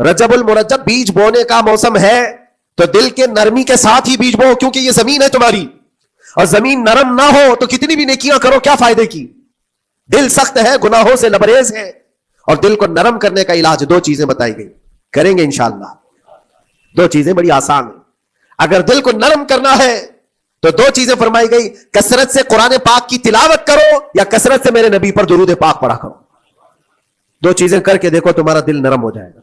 رجب المرجب بیج بونے کا موسم ہے تو دل کے نرمی کے ساتھ ہی بیج بو، کیونکہ یہ زمین ہے تمہاری، اور زمین نرم نہ ہو تو کتنی بھی نیکیاں کرو کیا فائدے کی؟ دل سخت ہے، گناہوں سے لبریز ہے، اور دل کو نرم کرنے کا علاج دو چیزیں بتائی گئی، کریں گے انشاءاللہ۔ دو چیزیں بڑی آسان ہیں، اگر دل کو نرم کرنا ہے تو دو چیزیں فرمائی گئی، کثرت سے قرآن پاک کی تلاوت کرو یا کثرت سے میرے نبی پر درود پاک پڑھا کرو۔ دو چیزیں کر کے دیکھو، تمہارا دل نرم ہو جائے گا۔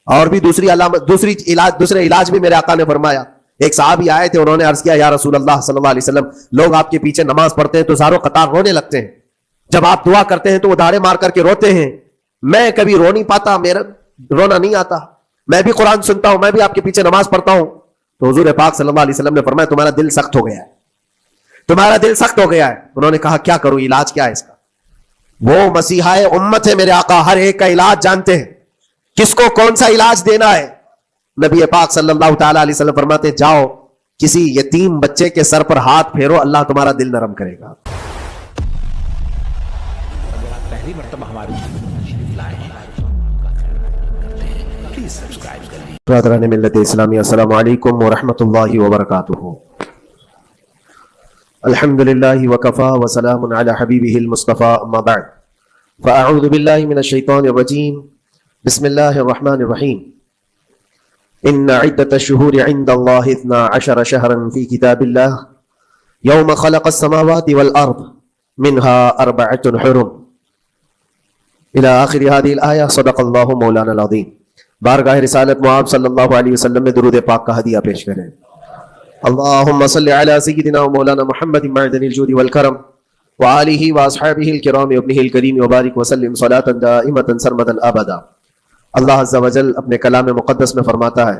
اور بھی دوسرے علاج بھی میرے آقا نے فرمایا۔ ایک صحابی آئے تھے، انہوں نے عرض کیا یا رسول اللہ صلی اللہ علیہ وسلم، لوگ آپ کے پیچھے نماز پڑھتے ہیں تو زاروں قطار رونے لگتے ہیں، جب آپ دعا کرتے ہیں تو وہ داڑے مار کر کے روتے ہیں، میں کبھی رو نہیں پاتا، میرا رونا نہیں آتا، میں بھی قرآن سنتا ہوں، میں بھی آپ کے پیچھے نماز پڑھتا ہوں۔ تو حضور پاک صلی اللہ علیہ وسلم نے فرمایا تمہارا دل سخت ہو گیا ہے، تمہارا دل سخت ہو گیا ہے۔ انہوں نے کہا کیا کروں، علاج کیا ہے اس کا؟ وہ مسیحا امت ہے میرے آقا، ہر ایک کا علاج جانتے ہیں، کس کو کون سا علاج دینا ہے۔ نبی پاک صلی اللہ تعالی علیہ وسلم فرماتے جاؤ کسی یتیم بچے کے سر پر ہاتھ پھیرو، اللہ تمہارا دل نرم کرے گا۔ پہلی مرتبہ ہماری برادران ملت اسلامی، السلام علیکم ورحمۃ اللہ وبرکاتہ۔ الحمدللہ وکفا وسلام علی حبیبہ المصطفى، اما بعد فاعوذ باللہ من الشیطان الرجیم، بسم اللہ الرحمن الرحیم۔ ان عدۃ الشہور عند اللہ 12 شہرا فی کتاب اللہ یوم خلق السماوات والارض منها 4 حرم الى آخر هذه الآیہ، صدق اللہ مولانا العظیم۔ بارگاہ رسالت معاب صلی اللہ علیہ وسلم میں درود پاک کا ہدیہ پیش کریں۔ اللہم صلی علی سیدنا و مولانا محمد معدن الجود والکرم وآلہ واصحابہ الکرام وابنہ الکریم وبارک وسلم صلاة دائمة سرمدا ابدا۔ اللہ عز و جل اپنے کلام مقدس میں فرماتا ہے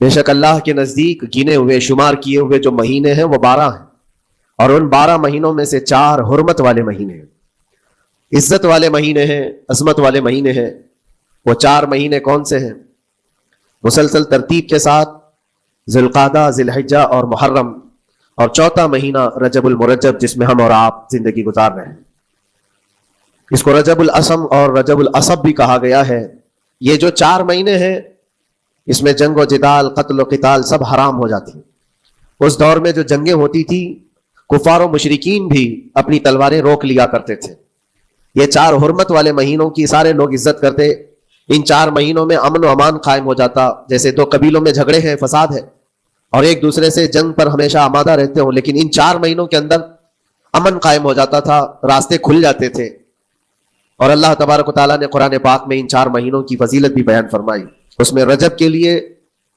بے شک اللہ کے نزدیک گنے ہوئے شمار کیے ہوئے جو مہینے ہیں وہ 12 ہیں، اور ان 12 مہینوں میں سے 4 حرمت والے مہینے ہیں، عزت والے مہینے ہیں، عظمت والے مہینے ہیں۔ وہ 4 مہینے کون سے ہیں؟ مسلسل ترتیب کے ساتھ ذوالقعدہ، ذی الحجہ اور محرم، اور 4تھا مہینہ رجب المرجب جس میں ہم اور آپ زندگی گزار رہے ہیں۔ اس کو رجب الاسم اور رجب العصب بھی کہا گیا ہے۔ یہ جو 4 مہینے ہیں اس میں جنگ و جدال، قتل و قتال سب حرام ہو جاتی ہیں۔ اس دور میں جو جنگیں ہوتی تھی کفار و مشرکین بھی اپنی تلواریں روک لیا کرتے تھے۔ یہ 4 حرمت والے مہینوں کی سارے لوگ عزت کرتے۔ ان 4 مہینوں میں امن و امان قائم ہو جاتا، جیسے 2 قبیلوں میں جھگڑے ہیں، فساد ہے، اور ایک دوسرے سے جنگ پر ہمیشہ آمادہ رہتے ہوں، لیکن ان 4 مہینوں کے اندر امن قائم ہو جاتا تھا، راستے کھل جاتے تھے۔ اور اللہ تبارک و تعالیٰ نے قرآن پاک میں ان 4 مہینوں کی فضیلت بھی بیان فرمائی۔ اس میں رجب کے لیے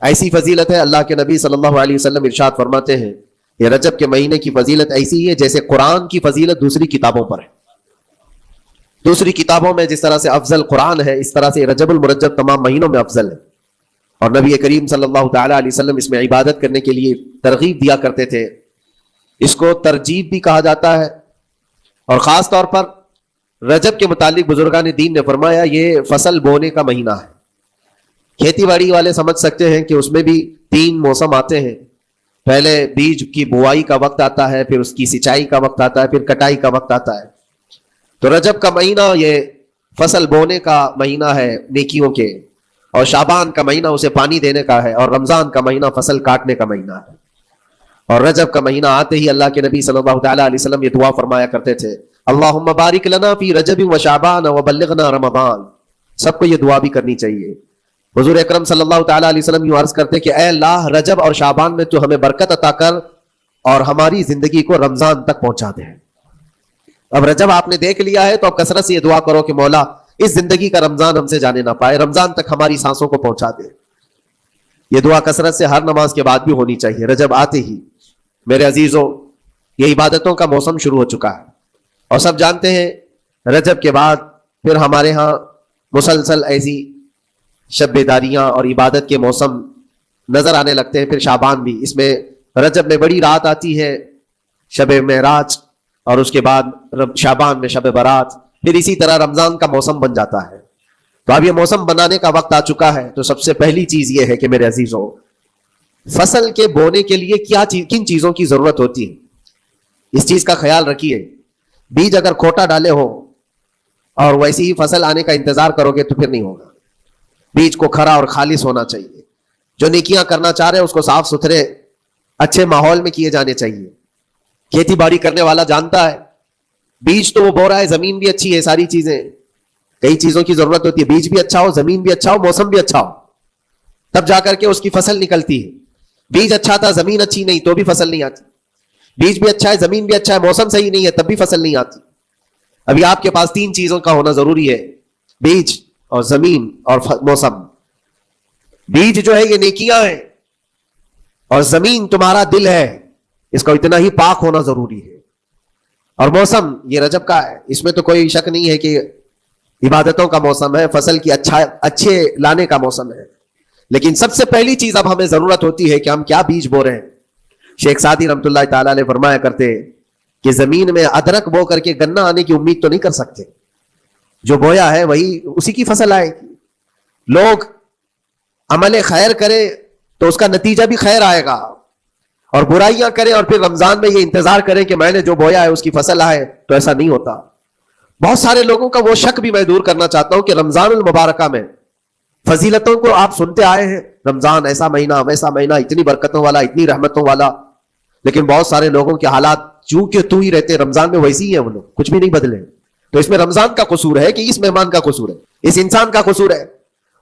ایسی فضیلت ہے، اللہ کے نبی صلی اللہ علیہ وسلم ارشاد فرماتے ہیں یہ رجب کے مہینے کی فضیلت ایسی ہے جیسے قرآن کی فضیلت دوسری کتابوں پر ہے۔ دوسری کتابوں میں جس طرح سے افضل قرآن ہے، اس طرح سے رجب المرجب تمام مہینوں میں افضل ہے۔ اور نبی کریم صلی اللہ تعالی علیہ وسلم اس میں عبادت کرنے کے لیے ترغیب دیا کرتے تھے۔ اس کو ترجیب بھی کہا جاتا ہے، اور خاص طور پر رجب کے متعلق بزرگان دین نے فرمایا یہ فصل بونے کا مہینہ ہے۔ کھیتی باڑی والے سمجھ سکتے ہیں کہ اس میں بھی 3 موسم آتے ہیں، پہلے بیج کی بوائی کا وقت آتا ہے، پھر اس کی سچائی کا وقت آتا ہے، پھر کٹائی کا وقت آتا ہے۔ تو رجب کا مہینہ یہ فصل بونے کا مہینہ ہے نیکیوں کے، اور شعبان کا مہینہ اسے پانی دینے کا ہے، اور رمضان کا مہینہ فصل کاٹنے کا مہینہ ہے۔ اور رجب کا مہینہ آتے ہی اللہ کے نبی صلی اللہ تعالی علیہ وسلم یہ دعا فرمایا کرتے تھے اللہم بارک لنا فی رجب و شعبان وبلغنا رمضان۔ سب کو یہ دعا بھی کرنی چاہیے۔ حضور اکرم صلی اللہ تعالی علیہ وسلم یوں عرض کرتے کہ اے اللہ رجب اور شعبان میں تو ہمیں برکت عطا کر اور ہماری زندگی کو رمضان تک پہنچا دے۔ اب رجب آپ نے دیکھ لیا ہے تو اب کثرت سے یہ دعا کرو کہ مولا اس زندگی کا رمضان ہم سے جانے نہ پائے، رمضان تک ہماری سانسوں کو پہنچا دے۔ یہ دعا کثرت سے ہر نماز کے بعد بھی ہونی چاہیے۔ رجب آتے ہی میرے عزیزوں یہ عبادتوں کا موسم شروع ہو چکا ہے، اور سب جانتے ہیں رجب کے بعد پھر ہمارے ہاں مسلسل ایسی شب بیداریاں اور عبادت کے موسم نظر آنے لگتے ہیں۔ پھر شعبان بھی، اس میں رجب میں بڑی رات آتی ہے شب معراج، اور اس کے بعد شعبان میں شب برات، پھر اسی طرح رمضان کا موسم بن جاتا ہے۔ تو اب یہ موسم بنانے کا وقت آ چکا ہے، تو سب سے پہلی چیز یہ ہے کہ میرے عزیزوں فصل کے بونے کے لیے کن چیزوں کی ضرورت ہوتی ہے، اس چیز کا خیال رکھیے۔ بیج اگر کھوٹا ڈالے ہو اور ویسی ہی فصل آنے کا انتظار کرو گے تو پھر نہیں ہوگا۔ بیج کو کھرا اور خالص ہونا چاہیے. جو نیکیاں کرنا چاہ رہے ہیں اس کو صاف ستھرے اچھے ماحول میں کیے جانے چاہیے. کھیتی باڑی کرنے والا جانتا ہے بیج تو وہ بو رہا ہے, زمین بھی اچھی ہے, ساری چیزیں, کئی چیزوں کی ضرورت ہوتی ہے, بیج بھی اچھا ہو, زمین بھی اچھا ہو, موسم بھی اچھا ہو, تب جا کر کے اس کی فصل نکلتی ہے. بیج اچھا تھا, زمین اچھی نہیں, تو بھی فصل نہیں آتی. بیج بھی اچھا ہے, زمین بھی اچھا ہے, موسم صحیح نہیں ہے, تب بھی فصل نہیں آتی. ابھی آپ کے پاس 3 چیزوں کا ہونا ضروری ہے, بیج اور زمین اور موسم. بیج جو ہے یہ نیکیاں ہیں, اور زمین تمہارا دل ہے, اس کو اتنا ہی پاک ہونا ضروری ہے. اور موسم یہ رجب کا ہے, اس میں تو کوئی شک نہیں ہے کہ عبادتوں کا موسم ہے, فصل کی اچھے لانے کا موسم ہے. لیکن سب سے پہلی چیز اب ہمیں ضرورت ہوتی ہے کہ ہم کیا بیج بو رہے ہیں. شیخ سعدی رحمۃ اللہ تعالیٰ علیہ فرمایا کرتے کہ زمین میں ادرک بو کر کے گنا آنے کی امید تو نہیں کر سکتے, جو بویا ہے وہی اسی کی فصل آئے گی. لوگ عمل خیر کرے تو اس کا نتیجہ بھی خیر آئے گا, اور برائیاں کریں اور پھر رمضان میں یہ انتظار کریں کہ میں نے جو بویا ہے اس کی فصل آئے, تو ایسا نہیں ہوتا. بہت سارے لوگوں کا وہ شک بھی میں دور کرنا چاہتا ہوں کہ رمضان المبارکہ میں فضیلتوں کو آپ سنتے آئے ہیں, رمضان ایسا مہینہ ویسا مہینہ, اتنی برکتوں والا, اتنی رحمتوں والا, لیکن بہت سارے لوگوں کے حالات جو کہ تو ہی رہتے رمضان میں ویسے ہی ہیں, وہ لوگ کچھ بھی نہیں بدلے. تو اس میں رمضان کا قصور ہے کہ اس مہمان کا قصور ہے, اس انسان کا قصور ہے؟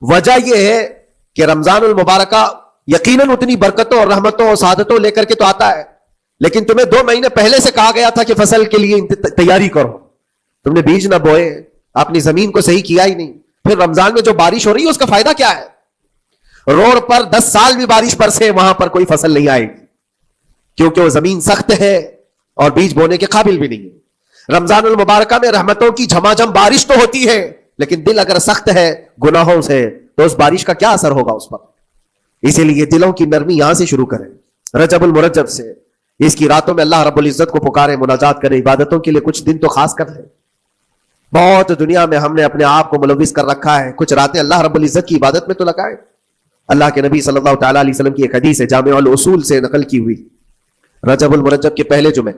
وجہ یہ ہے کہ رمضان المبارکہ یقیناً اتنی برکتوں اور رحمتوں اور سعادتوں لے کر کے تو آتا ہے, لیکن تمہیں 2 مہینے پہلے سے کہا گیا تھا کہ فصل کے لیے تیاری کرو, تم نے بیج نہ بوئے, اپنی زمین کو صحیح کیا ہی نہیں. پھر رمضان میں جو بارش ہو رہی ہے اس کا فائدہ کیا ہے؟ روڈ پر 10 سال بھی بارش برسے وہاں پر کوئی فصل نہیں آئے گی, کیونکہ وہ زمین سخت ہے اور بیج بونے کے قابل بھی نہیں ہے. رمضان المبارکہ میں رحمتوں کی جھماجھم بارش تو ہوتی ہے, لیکن دل اگر سخت ہے گناہوں سے تو اس بارش کا کیا اثر ہوگا اس پر؟ اسی لیے دلوں کی نرمی یہاں سے شروع کریں, رجب المرجب سے. اس کی راتوں میں اللہ رب العزت کو پکارے, مناجات کرے, عبادتوں کے لیے کچھ دن تو خاص کر لیں. بہت دنیا میں ہم نے اپنے آپ کو ملوث کر رکھا ہے, کچھ راتیں اللہ رب العزت کی عبادت میں تو لگائے. اللہ کے نبی صلی اللہ تعالیٰ علیہ وسلم کی ایک حدیث ہے, جامع الاصول سے نقل کی ہوئی, رجب المرجب کے پہلے جمعے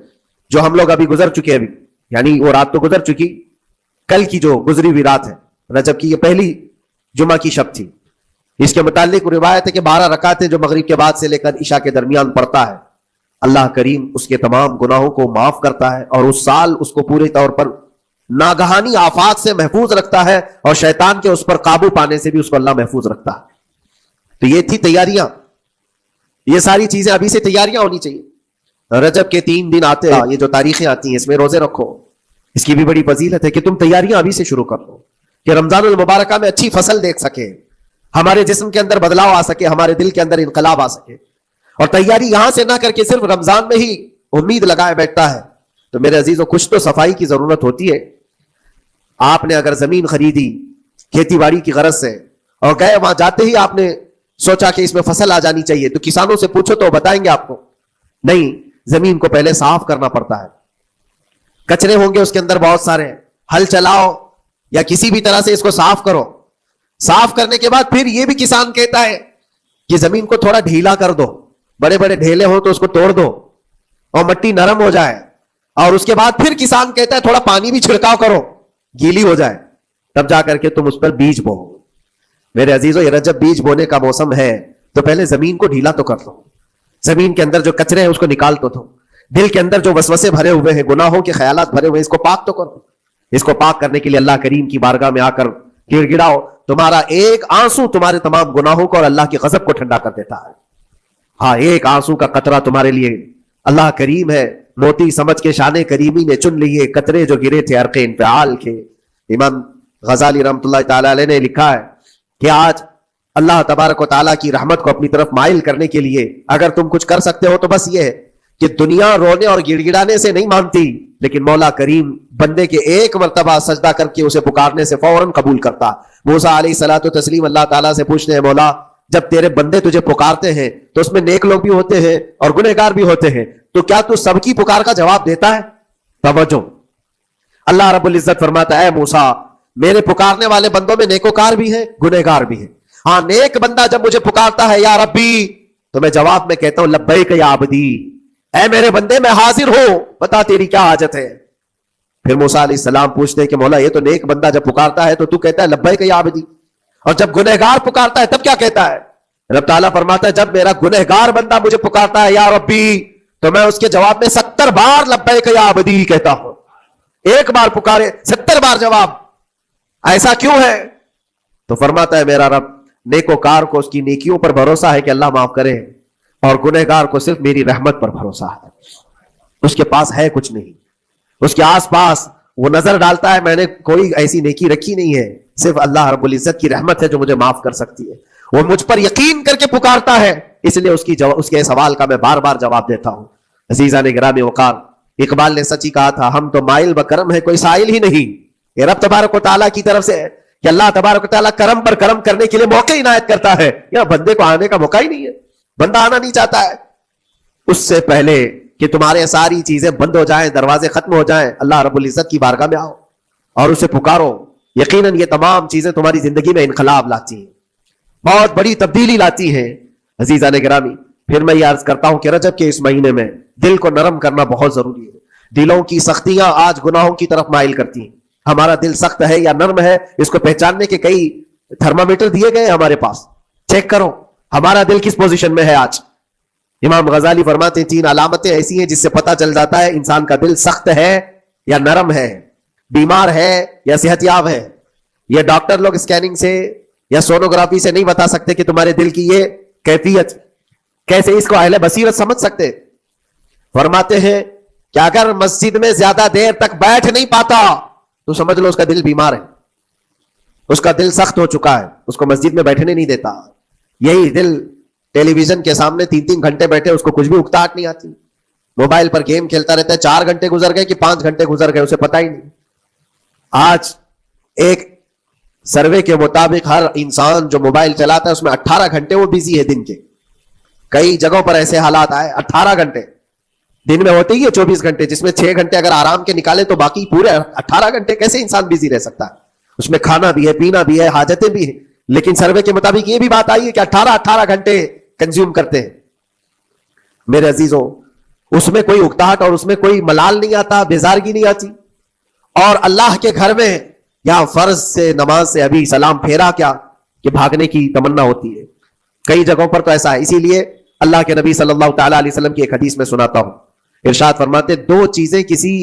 جو ہم لوگ ابھی گزر چکے, ابھی یعنی وہ رات تو گزر چکی, کل کی جو گزری ہوئی رات ہے رجب کی, یہ پہلی جمعہ کی شب تھی. اس کے متعلق روایت ہے کہ 12 رکعتیں جو مغرب کے بعد سے لے کر عشاء کے درمیان پڑھتا ہے, اللہ کریم اس کے تمام گناہوں کو معاف کرتا ہے, اور اس سال اس کو پورے طور پر ناگہانی آفات سے محفوظ رکھتا ہے, اور شیطان کے اس پر قابو پانے سے بھی اس کو اللہ محفوظ رکھتا ہے. تو یہ تھی تیاریاں, یہ ساری چیزیں ابھی سے تیاریاں ہونی چاہیے. رجب کے 3 دن آتے ہیں, یہ جو تاریخیں آتی ہیں اس میں روزے رکھو, اس کی بھی بڑی فضیلت ہے کہ تم تیاریاں ابھی سے شروع کر دو, کہ رمضان المبارکہ میں اچھی فصل دیکھ سکے, ہمارے جسم کے اندر بدلاؤ آ سکے, ہمارے دل کے اندر انقلاب آ سکے. اور تیاری یہاں سے نہ کر کے صرف رمضان میں ہی امید لگائے بیٹھتا ہے. تو میرے عزیزوں, کچھ تو صفائی کی ضرورت ہوتی ہے. آپ نے اگر زمین خریدی کھیتی باڑی کی غرض سے اور گئے, وہاں جاتے ہی آپ نے سوچا کہ اس میں فصل آ جانی چاہیے, تو کسانوں سے پوچھو تو بتائیں گے آپ کو, نہیں, زمین کو پہلے صاف کرنا پڑتا ہے, کچرے ہوں گے اس کے اندر بہت سارے, ہل چلاؤ یا کسی بھی طرح سے اس کو صاف کرو. صاف کرنے کے بعد پھر یہ بھی کسان کہتا ہے کہ زمین کو تھوڑا ڈھیلا کر دو, بڑے بڑے ڈھیلے ہو تو اس کو توڑ دو اور مٹی نرم ہو جائے, اور اس کے بعد پھر کسان کہتا ہے تھوڑا پانی بھی چھڑکاؤ کرو, گیلی ہو جائے, تب جا کر کے تم اس پر بیج بو. میرے عزیزوں, یہ رجب بیج بونے کا موسم ہے, تو پہلے زمین کو ڈھیلا تو کر دو, زمین کے اندر جو کچرے ہیں اس کو نکال تو دو, دل کے اندر جو وسوسے بھرے ہوئے ہیں, گناہوں کے خیالات بھرے ہوئے ہیں, اس کو پاک تو کرو. اس کو پاک کرنے کے لیے اللہ کریم کی بارگاہ میں آ کر گڑ گڑاؤ. تمہارا ایک آنسو تمہارے تمام گناہوں کو اور اللہ کی غضب کو ٹھنڈا کر دیتا ہے. ہاں, ایک آنسو کا قطرہ تمہارے لیے اللہ کریم ہے, موتی سمجھ کے شان کریمی نے چن لیے قطرے جو گرے تھے عرق انفعال کے. امام غزالی رحمۃ اللہ تعالی علیہ نے لکھا ہے کہ آج اللہ تبارک و تعالیٰ کی رحمت کو اپنی طرف مائل کرنے کے لیے اگر تم کچھ کر سکتے ہو تو بس یہ ہے کہ دنیا رونے اور گڑ گڑانے سے نہیں مانتی, لیکن مولا کریم بندے کے ایک مرتبہ سجدہ کر کے اسے پکارنے سے فوراً قبول کرتا. موسیٰ علیہ الصلوۃ والتسلیم اللہ تعالیٰ سے پوچھتے ہیں, مولا جب تیرے بندے تجھے پکارتے ہیں تو اس میں نیک لوگ بھی ہوتے ہیں اور گنہگار بھی ہوتے ہیں, تو کیا تو سب کی پکار کا جواب دیتا ہے؟ توجہ, اللہ رب العزت فرماتا ہے, اے موسیٰ میرے پکارنے والے بندوں میں نیکوکار بھی ہیں, گنہگار بھی ہیں. ہاں, نیک بندہ جب مجھے پکارتا ہے یا ربی, تو میں جواب میں کہتا ہوں لبیک یا عبدی, اے میرے بندے میں حاضر ہوں, بتا تیری کیا حاجت ہے. پھر موسیٰ علیہ السلام پوچھتے ہیں کہ مولا یہ تو نیک بندہ جب پکارتا ہے تو تو کہتا ہے لبیک یا عبدی, اور جب گنہگار پکارتا ہے تب کیا کہتا ہے؟ رب تعالیٰ فرماتا ہے جب میرا گنہگار بندہ مجھے پکارتا ہے یا ربی، تو میں اس کے جواب میں 70 بار لبیک یا عبدی کہتا ہوں. ایک بار پکارے 70 بار جواب. ایسا کیوں ہے؟ تو فرماتا ہے میرا رب نیکوکار کو اس کی نیکیوں پر بھروسہ ہے کہ اللہ معاف کرے، اور گنہگار کو صرف میری رحمت پر بھروسہ ہے. اس کے پاس ہے کچھ نہیں، اس کے آس پاس وہ نظر ڈالتا ہے میں نے کوئی ایسی نیکی رکھی نہیں ہے، صرف اللہ رب العزت کی رحمت ہے جو مجھے معاف کر سکتی ہے. وہ مجھ پر یقین کر کے پکارتا ہے، اس لیے اس کے سوال کا میں بار بار جواب دیتا ہوں. عزیزان گرامی وقار، اقبال نے سچ ہی کہا تھا ہم تو مائل بکرم ہے کوئی سائل ہی نہیں. یہ رب تبارک و تعالیٰ کی طرف سے ہے کہ اللہ تبارک و تعالیٰ کرم پر کرم کرنے کے لیے موقع عنایت کرتا ہے. یا بندے کو آنے کا موقع ہی نہیں ہے، بندہ آنا نہیں چاہتا ہے. اس سے پہلے کہ تمہارے ساری چیزیں بند ہو جائیں، دروازے ختم ہو جائیں، اللہ رب العزت کی بارگاہ میں آؤ اور اسے پکارو. یقیناً یہ تمام چیزیں تمہاری زندگی میں انقلاب لاتی ہیں، بہت بڑی تبدیلی لاتی ہیں. عزیزان گرامی، پھر میں یہ عرض کرتا ہوں کہ رجب کے اس مہینے میں دل کو نرم کرنا بہت ضروری ہے. دلوں کی سختیاں آج گناہوں کی طرف مائل کرتی ہیں. ہمارا دل سخت ہے یا نرم ہے، اس کو پہچاننے کے کئی تھرمامیٹر دیے گئے ہمارے پاس. چیک کرو ہمارا دل کس پوزیشن میں ہے آج. امام غزالی فرماتے ہیں 3 علامتیں ایسی ہیں جس سے پتہ چل جاتا ہے انسان کا دل سخت ہے یا نرم ہے، بیمار ہے یا صحت یاب ہے. یہ ڈاکٹر لوگ اسکیننگ سے یا سونوگرافی سے نہیں بتا سکتے کہ تمہارے دل کی یہ کیفیت کیسے. اس کو اہل بصیرت سمجھ سکتے. فرماتے ہیں کہ اگر مسجد میں زیادہ دیر تک بیٹھ نہیں پاتا تو سمجھ لو اس کا دل بیمار ہے، اس کا دل سخت ہو چکا ہے، اس کو مسجد میں بیٹھنے نہیں دیتا. یہی دل ٹیلی ویژن کے سامنے 3 گھنٹے بیٹھے، اس کو کچھ بھی اکتاہٹ نہیں آتی. موبائل پر گیم کھیلتا رہتا ہے، 4 گھنٹے گزر گئے کہ 5 گھنٹے گزر گئے اسے پتا ہی نہیں. آج ایک سروے کے مطابق ہر انسان جو موبائل چلاتا ہے اس میں 18 گھنٹے وہ بزی ہے دن کے. کئی جگہوں پر ایسے حالات آئے 18 گھنٹے دن میں ہوتے ہی ہے 24 گھنٹے، جس میں 6 گھنٹے اگر آرام کے نکالے تو باقی پورے 18 گھنٹے کیسے انسان بزی رہ سکتا ہے؟ اس میں کھانا بھی ہے، پینا بھی ہے، حاجتیں بھی ہیں. لیکن سروے کے مطابق یہ بھی بات آئی ہے کہ 18 گھنٹے کنزیوم کرتے ہیں. میرے عزیزوں، اس میں کوئی اکتاہٹ اور اس میں کوئی ملال نہیں آتا، بیزارگی نہیں آتی. اور اللہ کے گھر میں یا فرض سے نماز سے ابھی سلام پھیرا کیا کہ بھاگنے کی تمنا ہوتی ہے. کئی جگہوں پر تو ایسا ہے. اسی لیے اللہ کے نبی صلی اللہ تعالی علیہ وسلم کی ایک حدیث میں سناتا ہوں. ارشاد فرماتے 2 چیزیں کسی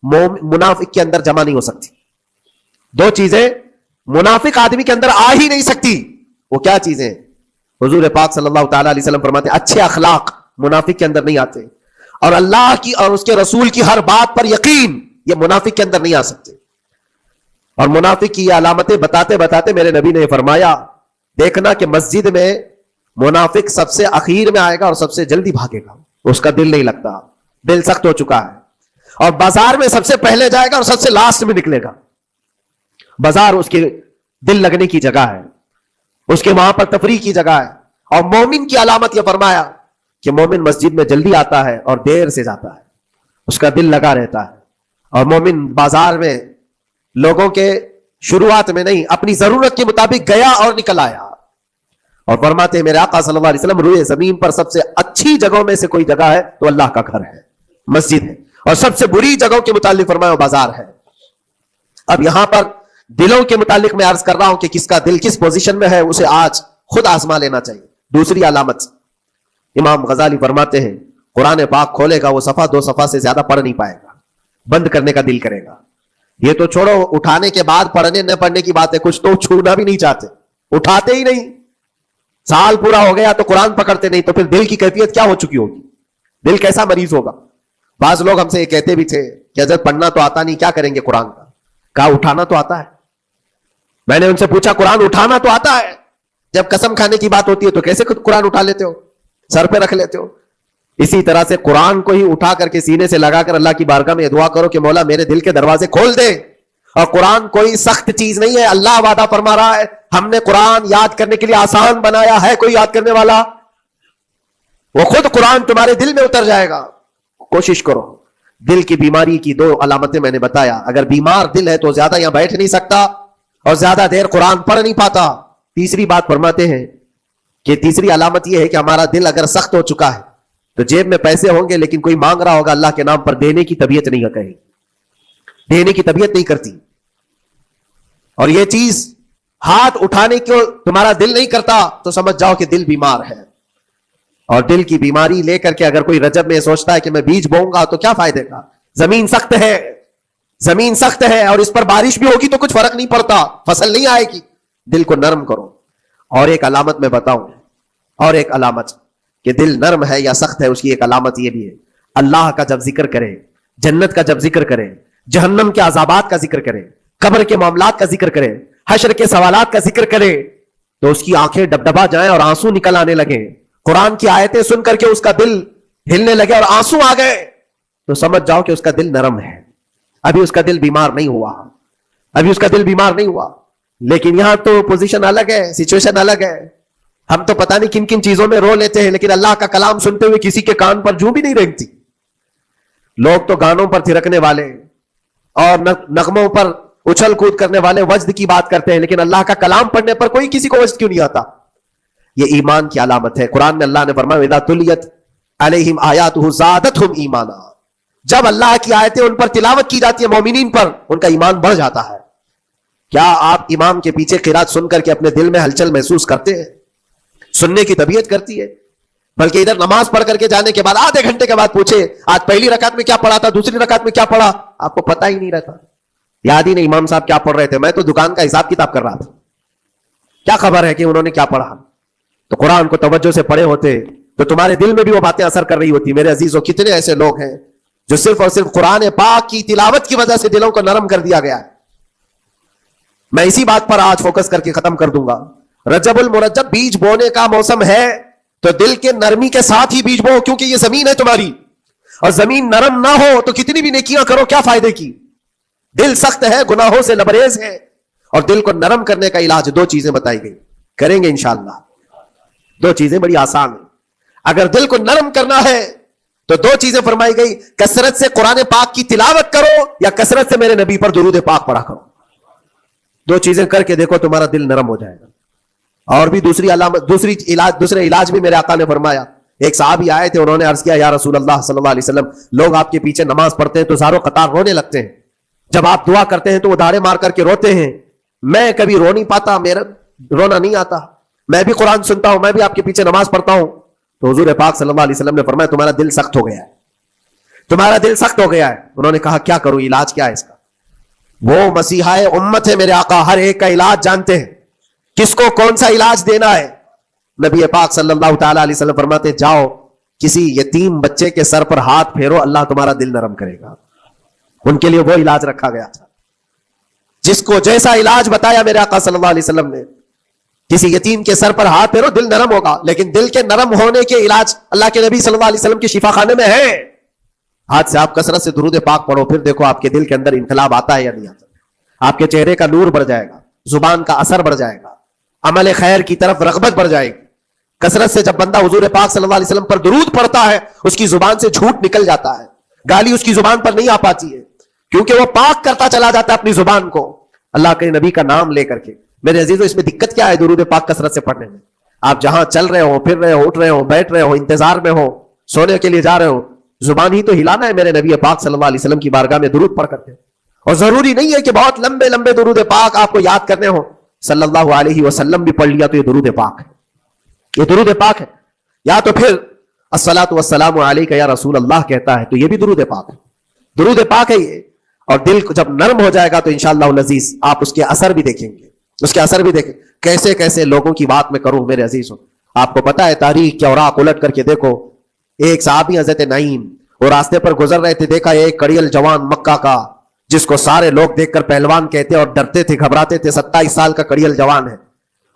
منافق کے اندر جمع نہیں ہو سکتی. 2 چیزیں منافق آدمی کے اندر آ ہی نہیں سکتی. وہ کیا چیزیں؟ حضور پاک صلی اللہ تعالی علیہ وسلم فرماتے اچھے اخلاق منافق کے اندر نہیں آتے، اور اللہ کی اور اس کے رسول کی ہر بات پر یقین یہ منافق کے اندر نہیں آ سکتے. اور منافق کی یہ علامتیں بتاتے بتاتے میرے نبی نے فرمایا دیکھنا کہ مسجد میں منافق سب سے اخیر میں آئے گا اور سب سے جلدی بھاگے گا. اس کا دل نہیں لگتا، دل سخت ہو چکا ہے. اور بازار میں سب سے پہلے جائے گا اور سب سے لاسٹ میں نکلے گا. بازار اس کے دل لگنے کی جگہ ہے، اس کے وہاں پر تفریح کی جگہ ہے. اور مومن کی علامت یہ فرمایا کہ مومن مسجد میں جلدی آتا ہے اور دیر سے جاتا ہے، اس کا دل لگا رہتا ہے. اور مومن بازار میں لوگوں کے شروعات میں نہیں، اپنی ضرورت کے مطابق گیا اور نکل آیا. اور فرماتے ہیں میرے آقا صلی اللہ علیہ وسلم روئے زمین پر سب سے اچھی جگہوں میں سے کوئی جگہ ہے تو اللہ کا گھر ہے، مسجد ہے. اور سب سے بری جگہوں کے متعلق فرمایا بازار ہے. اب یہاں پر دلوں کے متعلق میں عرض کر رہا ہوں کہ کس کا دل کس پوزیشن میں ہے، اسے آج خود آزما لینا چاہیے. دوسری علامت امام غزالی فرماتے ہیں قرآن پاک کھولے گا وہ صفحہ 2 صفحہ سے زیادہ پڑھ نہیں پائے گا، بند کرنے کا دل کرے گا. یہ تو چھوڑو اٹھانے کے بعد پڑھنے نہ پڑھنے کی بات ہے، کچھ تو چھونا بھی نہیں چاہتے، اٹھاتے ہی نہیں. سال پورا ہو گیا تو قرآن پکڑتے نہیں، تو پھر دل کی کیفیت کیا ہو چکی ہوگی؟ دل کیسا مریض ہوگا؟ بعض لوگ ہم سے یہ کہتے بھی تھے کہ حضرت پڑھنا تو آتا نہیں، کیا کریں گے قرآن کا؟ کہا اٹھانا تو آتا ہے. میں نے ان سے پوچھا قرآن اٹھانا تو آتا ہے، جب قسم کھانے کی بات ہوتی ہے تو کیسے قرآن اٹھا لیتے ہو، سر پہ رکھ لیتے ہو؟ اسی طرح سے قرآن کو ہی اٹھا کر کے سینے سے لگا کر اللہ کی بارگاہ میں دعا کرو کہ مولا میرے دل کے دروازے کھول دے. اور قرآن کوئی سخت چیز نہیں ہے، اللہ وعدہ فرما رہا ہے ہم نے قرآن یاد کرنے کے لیے آسان بنایا ہے. کوئی یاد کرنے والا؟ وہ خود قرآن تمہارے دل میں اتر جائے گا. کوشش کرو. دل کی بیماری کی 2 علامتیں میں نے بتایا. اگر بیمار دل ہے تو زیادہ یہاں بیٹھ نہیں سکتا اور زیادہ دیر قرآن پڑھ نہیں پاتا. تیسری بات فرماتے ہیں کہ تیسری علامت یہ ہے کہ ہمارا دل اگر سخت ہو چکا ہے تو جیب میں پیسے ہوں گے لیکن کوئی مانگ رہا ہوگا اللہ کے نام پر، دینے کی طبیعت نہیں کہیں، دینے کی طبیعت نہیں کرتی. اور یہ چیز ہاتھ اٹھانے کو تمہارا دل نہیں کرتا تو سمجھ جاؤ کہ دل بیمار ہے. اور دل کی بیماری لے کر کے اگر کوئی رجب میں سوچتا ہے کہ میں بیج بوؤں گا تو کیا فائدے کا؟ زمین سخت ہے، زمین سخت ہے، اور اس پر بارش بھی ہوگی تو کچھ فرق نہیں پڑتا، فصل نہیں آئے گی. دل کو نرم کرو. اور ایک علامت میں بتاؤں، اور ایک علامت کہ دل نرم ہے یا سخت ہے، اس کی ایک علامت یہ بھی ہے، اللہ کا جب ذکر کرے، جنت کا جب ذکر کرے، جہنم کے عذابات کا ذکر کرے، قبر کے معاملات کا ذکر کرے، حشر کے سوالات کا ذکر کرے، تو اس کی آنکھیں ڈبڈبا جائیں اور آنسو نکل آنے لگے. قرآن کی آیتیں سن کر کے اس کا دل ہلنے لگے اور آنسو آ گئے، تو سمجھ جاؤ کہ اس کا دل نرم ہے. ابھی اس کا دل بیمار نہیں ہوا، ابھی اس کا دل بیمار نہیں ہوا. لیکن یہاں تو پوزیشن الگ ہے، سچویشن الگ ہے. ہم تو پتہ نہیں کن کن چیزوں میں رو لیتے ہیں، لیکن اللہ کا کلام سنتے ہوئے کسی کے کان پر جوں بھی نہیں رینگتی. لوگ تو گانوں پر تھرکنے والے اور نغموں پر اچھل کود کرنے والے وجد کی بات کرتے ہیں، لیکن اللہ کا کلام پڑھنے پر کوئی کسی کو وجد کیوں نہیں آتا؟ یہ ایمان کی علامت ہے. قرآن میں اللہ نے فرمایا اذا تلیت علیہم آیاتہ زادتہم ایمانا، جب اللہ کی آیتیں ان پر تلاوت کی جاتی ہے مومنین پر، ان کا ایمان بڑھ جاتا ہے. کیا آپ امام کے پیچھے قرات سن کر کے اپنے دل میں ہلچل محسوس کرتے ہیں؟ سننے کی طبیعت کرتی ہے. بلکہ ادھر نماز پڑھ کر کے جانے کے بعد آدھے گھنٹے کے بعد پوچھے آج پہلی رکعت میں کیا پڑھا تھا، دوسری رکعت میں کیا پڑھا، آپ کو پتہ ہی نہیں رہتا. یاد ہی نہیں امام صاحب کیا پڑھ رہے تھے، میں تو دکان کا حساب کتاب کر رہا تھا، کیا خبر ہے کہ انہوں نے کیا پڑھا. تو قرآن کو توجہ سے پڑھے ہوتے تو تمہارے دل میں بھی وہ باتیں اثر کر رہی ہوتی. میرے عزیزوں، کتنے ایسے لوگ ہیں جو صرف اور صرف قرآن پاک کی تلاوت کی وجہ سے دلوں کو نرم کر دیا گیا ہے. میں اسی بات پر آج فوکس کر کے ختم کر دوں گا. رجب المرجب بیج بونے کا موسم ہے، تو دل کے نرمی کے ساتھ ہی بیج بو، کیونکہ یہ زمین ہے تمہاری، اور زمین نرم نہ ہو تو کتنی بھی نیکیاں کرو کیا فائدے کی. دل سخت ہے، گناہوں سے لبریز ہے، اور دل کو نرم کرنے کا علاج دو چیزیں بتائی گئی، کریں گے انشاءاللہ. دو چیزیں بڑی آسان ہیں. اگر دل کو نرم کرنا ہے تو دو چیزیں فرمائی گئی، کثرت سے قرآن پاک کی تلاوت کرو یا کثرت سے میرے نبی پر درود پاک پڑھا کرو. دو چیزیں کر کے دیکھو تمہارا دل نرم ہو جائے گا. اور بھی دوسری علامت، دوسرے علاج بھی میرے آقا نے فرمایا. ایک صحابی آئے تھے، انہوں نے عرض کیا یا رسول اللہ صلی اللہ علیہ وسلم، لوگ آپ کے پیچھے نماز پڑھتے ہیں تو زاروں قطار رونے لگتے ہیں، جب آپ دعا کرتے ہیں تو وہ داڑے مار کر کے روتے ہیں، میں کبھی رو نہیں پاتا، میرا رونا نہیں آتا، میں بھی قرآن سنتا ہوں، میں بھی آپ کے پیچھے نماز پڑھتا ہوں. تو حضور پاک صلی اللہ علیہ وسلم نے فرمایا تمہارا دل سخت ہو گیا ہے، تمہارا دل سخت ہو گیا ہے. انہوں نے کہا کیا کروں، علاج کیا ہے اس کا؟ وہ مسیحا امت ہے میرے آقا، ہر ایک کا علاج جانتے ہیں، کس کو کون سا علاج دینا ہے. نبی پاک صلی اللہ تعالی علیہ وسلم فرماتے جاؤ کسی یتیم بچے کے سر پر ہاتھ پھیرو، اللہ تمہارا دل نرم کرے گا. ان کے لیے وہ علاج رکھا گیا تھا. جس کو جیسا علاج بتایا میرے آقا صلی اللہ علیہ وسلم نے، کسی یتیم کے سر پر ہاتھ پھیرو، دل نرم ہوگا. لیکن دل کے نرم ہونے کے علاج اللہ کے نبی صلی اللہ علیہ وسلم کے شفا خانے میں ہے. ہاتھ سے آپ کثرت سے درود پاک پڑھو، پھر دیکھو آپ کے دل کے اندر انقلاب آتا ہے یا نہیں آتا. آپ کے چہرے کا نور بڑھ جائے گا، زبان کا اثر بڑھ جائے گا، عمل خیر کی طرف رغبت بڑھ جائے گی. کثرت سے جب بندہ حضور پاک صلی اللہ علیہ وسلم پر درود پڑھتا ہے، اس کی زبان سے جھوٹ نکل جاتا ہے، گالی اس کی زبان پر نہیں آ پاتی ہے، کیونکہ وہ پاک کرتا چلا جاتا ہے اپنی زبان کو اللہ کے نبی کا نام لے کر کے. میرے عزیزوں، اس میں دقت کیا ہے درود پاک کثرت سے پڑھنے میں؟ آپ جہاں چل رہے ہو، پھر رہے ہو، اٹھ رہے ہو، بیٹھ رہے ہو، انتظار میں ہو، سونے کے لیے جا رہے ہو، زبان ہی تو ہلانا ہے میرے نبی پاک صلی اللہ علیہ وسلم کی بارگاہ میں درود پڑھ کرتے. اور ضروری نہیں ہے کہ بہت لمبے لمبے درود پاک آپ کو یاد کرنے ہو، صلی اللہ علیہ وسلم بھی پڑھ لیا تو یہ درود پاک ہے، یہ درود پاک ہے. یا تو پھر الصلاۃ والسلام علیک یا رسول اللہ کہتا ہے تو یہ بھی درود پاک ہے. درود پاک ہے یہ. اور دل کو جب نرم ہو جائے گا تو انشاءاللہ العزیز آپ اس کے اثر بھی دیکھیں گے، اس کے اثر بھی دیکھیں. کیسے کیسے لوگوں کی بات میں کروں میرے عزیزوں، آپ کو پتا ہے تاریخ کے اوراق الٹ کر کے دیکھو. ایک صحابی حضرت نعیم وہ راستے پر گزر رہے تھے، دیکھا ایک کڑیل جوان مکہ کا جس کو سارے لوگ دیکھ کر پہلوان کہتے اور ڈرتے تھے، گھبراتے تھے. 27 سال کا کڑیل جوان ہے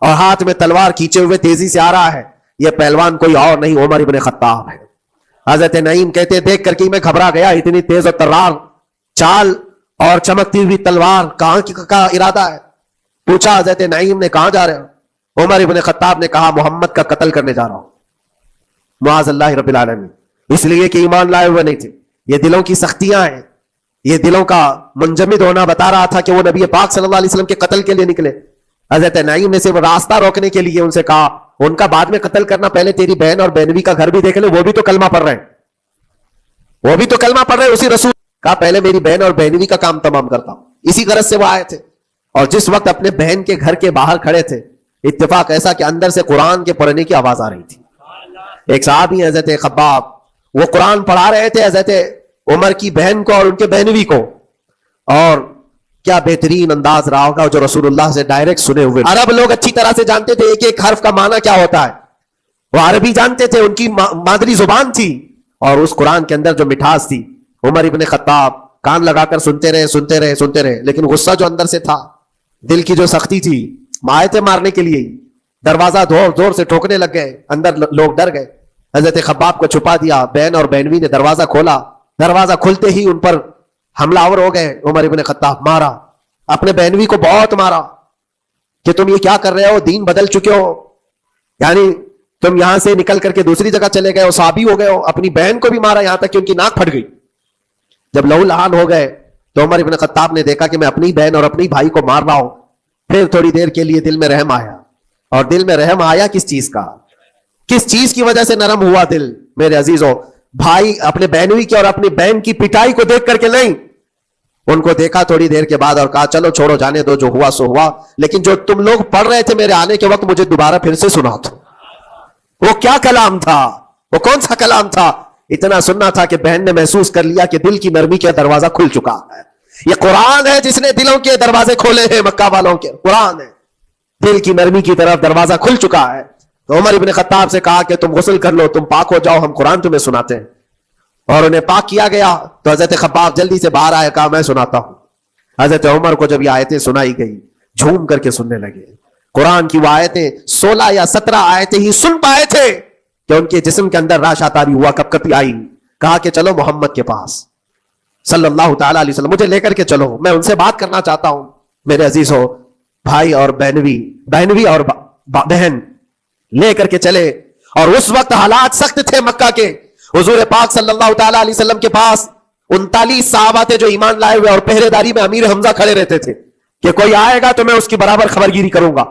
اور ہاتھ میں تلوار کھینچے ہوئے تیزی سے آ رہا ہے. یہ پہلوان کوئی اور نہیں عمر ابن خطاب ہے. حضرت نعیم کہتے دیکھ کر کے میں گھبرا گیا، اتنی تیز اور ترار چال اور چمکتی ہوئی تلوار، کہاں کا ارادہ ہے؟ پوچھا حضرت نعیم نے کہاں جا رہے ہو؟ عمر ابن خطاب نے کہا محمد کا قتل کرنے جا رہا ہوں. معاذ اللہ رب العالمین. اس لیے کہ ایمان لائے ہوئے نہیں تھے. یہ دلوں کی سختیاں ہیں، یہ دلوں کا منجمد ہونا بتا رہا تھا کہ وہ نبی پاک صلی اللہ علیہ وسلم کے قتل کے لیے نکلے. حضرت نعیم نے صرف راستہ روکنے کے لیے ان سے کہا ان کا بعد میں قتل کرنا، پہلے تیری بہن اور بہنوی کا گھر بھی دیکھ لے، وہ بھی تو کلمہ پڑھ رہے ہیں، وہ بھی تو کلمہ پڑھ رہے ہیں. اسی رسول کہا پہلے میری بہن اور بہنوی کا کام تمام کرتا ہوں. اسی غرض سے وہ آئے تھے. اور جس وقت اپنے بہن کے گھر کے باہر کھڑے تھے، اتفاق ایسا کہ اندر سے قرآن کے پڑھنے کی آواز آ رہی تھی. ایک صحابی حضرت خباب، وہ قرآن پڑھا رہے تھے حضرت عمر کی بہن کو اور ان کے بہنوی کو. اور کیا بہترین انداز رہا ہوگا جو رسول اللہ سے ڈائریکٹ سنے ہوئے. عرب لوگ اچھی طرح سے جانتے تھے ایک ایک حرف کا معنی کیا ہوتا ہے. وہ عربی جانتے تھے، ان کی مادری زبان تھی. اور اس قرآن کے اندر جو مٹھاس تھی، عمر ابن خطاب کان لگا کر سنتے رہے. لیکن غصہ جو اندر سے تھا، دل کی جو سختی تھی، آئے تھے مارنے کے لیے. دروازہ زور سے ٹھوکنے لگ گئے، اندر لوگ ڈر گئے. حضرت خباب کو چھپا دیا، بہن اور بہنوی نے دروازہ کھولا. دروازہ کھلتے ہی ان پر حملہ آور ہو گئے. عمر ابن خطاب مارا، اپنے بہنوی کو بہت مارا کہ تم یہ کیا کر رہے ہو، دین بدل چکے ہو، یعنی تم یہاں سے نکل کر کے دوسری جگہ چلے گئے ہو، صحابی ہو گئے ہو. اپنی بہن کو بھی مارا، یہاں تک کہ ان کی ناک پھٹ گئی. جب لہو لہان ہو گئے تو عمر ابن خطاب نے دیکھا کہ میں اپنی بہن اور اپنی بھائی کو مار رہا ہوں. پھر تھوڑی دیر کے لیے دل میں رحم آیا. اور دل میں رحم آیا کس چیز کا، کس چیز کی وجہ سے نرم ہوا دل میرے عزیزوں؟ بھائی اپنے بہنوی کی اور اپنی بہن کی پٹائی کو دیکھ کر کے نہیں، ان کو دیکھا تھوڑی دیر کے بعد اور کہا چلو چھوڑو جانے دو، جو ہوا سو ہوا. لیکن جو تم لوگ پڑھ رہے تھے میرے آنے کے وقت، مجھے دوبارہ پھر سے سنا دو. وہ کیا کلام تھا، وہ کون سا کلام تھا؟ اتنا سننا تھا کہ بہن نے محسوس کر لیا کہ دل کی نرمی کا دروازہ کھل چکا ہے. یہ قرآن ہے جس نے دلوں کے دروازے کھولے ہیں، مکہ والوں کے قرآن ہے. دل کی نرمی کی طرف دروازہ کھل چکا ہے. تو عمر ابن خطاب سے کہا کہ تم غسل کر لو، تم پاک ہو جاؤ، ہم قرآن تمہیں سناتے ہیں. اور انہیں پاک کیا گیا. تو حضرت خباب جلدی سے باہر آئے، کہا میں سناتا ہوں. حضرت عمر کو جب یہ آیتیں سنائی گئی، جھوم کر کے سننے لگے. قرآن کی وہ آیتیں 16 یا 17 آیتیں ہی سن پائے تھے کہ ان کے جسم کے اندر راش آتاری ہوا، کپ کپی آئی. کہا کہ چلو محمد کے پاس صلی اللہ تعالی علیہ وسلم، مجھے لے کر کے چلو، میں ان سے بات کرنا چاہتا ہوں. میرے عزیز ہو، بھائی اور بہنوی اور بہن لے کر کے چلے. اور اس وقت حالات سخت تھے مکہ کے. حضور پاک صلی اللہ تعالی علیہ وسلم کے پاس 39 صحابہ تھے جو ایمان لائے ہوئے، اور پہرے داری میں امیر حمزہ کھڑے رہتے تھے کہ کوئی آئے گا تو میں اس کی برابر خبرگیری کروں گا.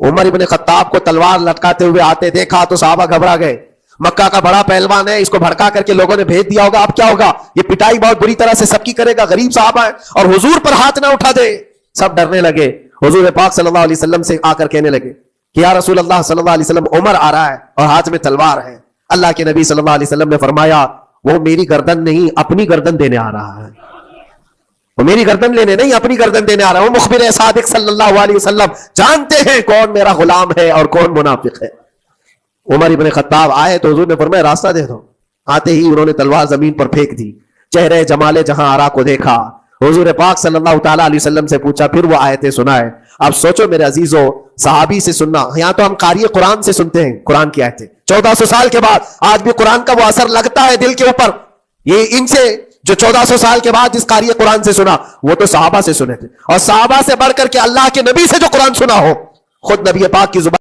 عمر ابن خطاب کو تلوار لٹکاتے ہوئے آتے دیکھا تو صحابہ گھبرا گئے. مکہ کا بڑا پہلوان ہے، اس کو بھڑکا کر کے لوگوں نے بھیج دیا ہوگا، اب کیا ہوگا؟ یہ پٹائی بہت بری طرح سے سب کی کرے گا، غریب صحابہ ہے، اور حضور پر ہاتھ نہ اٹھا دے. سب ڈرنے لگے. حضور پاک صلی اللہ علیہ وسلم سے آ کر کہنے لگے کہ یا رسول اللہ صلی اللہ علیہ وسلم، عمر آ رہا ہے اور ہاتھ میں تلوار ہے. اللہ کے نبی صلی اللہ علیہ وسلم نے فرمایا وہ میری گردن نہیں، اپنی گردن دینے آ رہا ہے. وہ میری گردن لینے نہیں، اپنی گردن دینے آ رہا ہے. وہ مخبر صادق صلی اللہ علیہ وسلم جانتے ہیں کون میرا غلام ہے اور کون منافق ہے. عمر ابن خطاب آئے تو حضور نے فرمایا راستہ دے دو. آتے ہی انہوں نے تلوار زمین پر پھینک دی. چہرے جمال جہاں آرا کو دیکھا. حضور پاک صلی اللہ تعالی علیہ وسلم سے پوچھا، پھر وہ آیتیں سنائے. اب سوچو میرے عزیزوں، صحابی سے سننا، یہاں تو ہم قاری قرآن سے سنتے ہیں قرآن کی آیتیں 1400 سال کے بعد. آج بھی قرآن کا وہ اثر لگتا ہے دل کے اوپر. یہ ان سے جو 1400 سال کے بعد جس قاری قرآن سے سنا، وہ تو صحابہ سے سنے تھے. اور صحابہ سے بڑھ کر کے اللہ کے نبی سے جو قرآن سنا ہو، خود نبی پاک کی زبان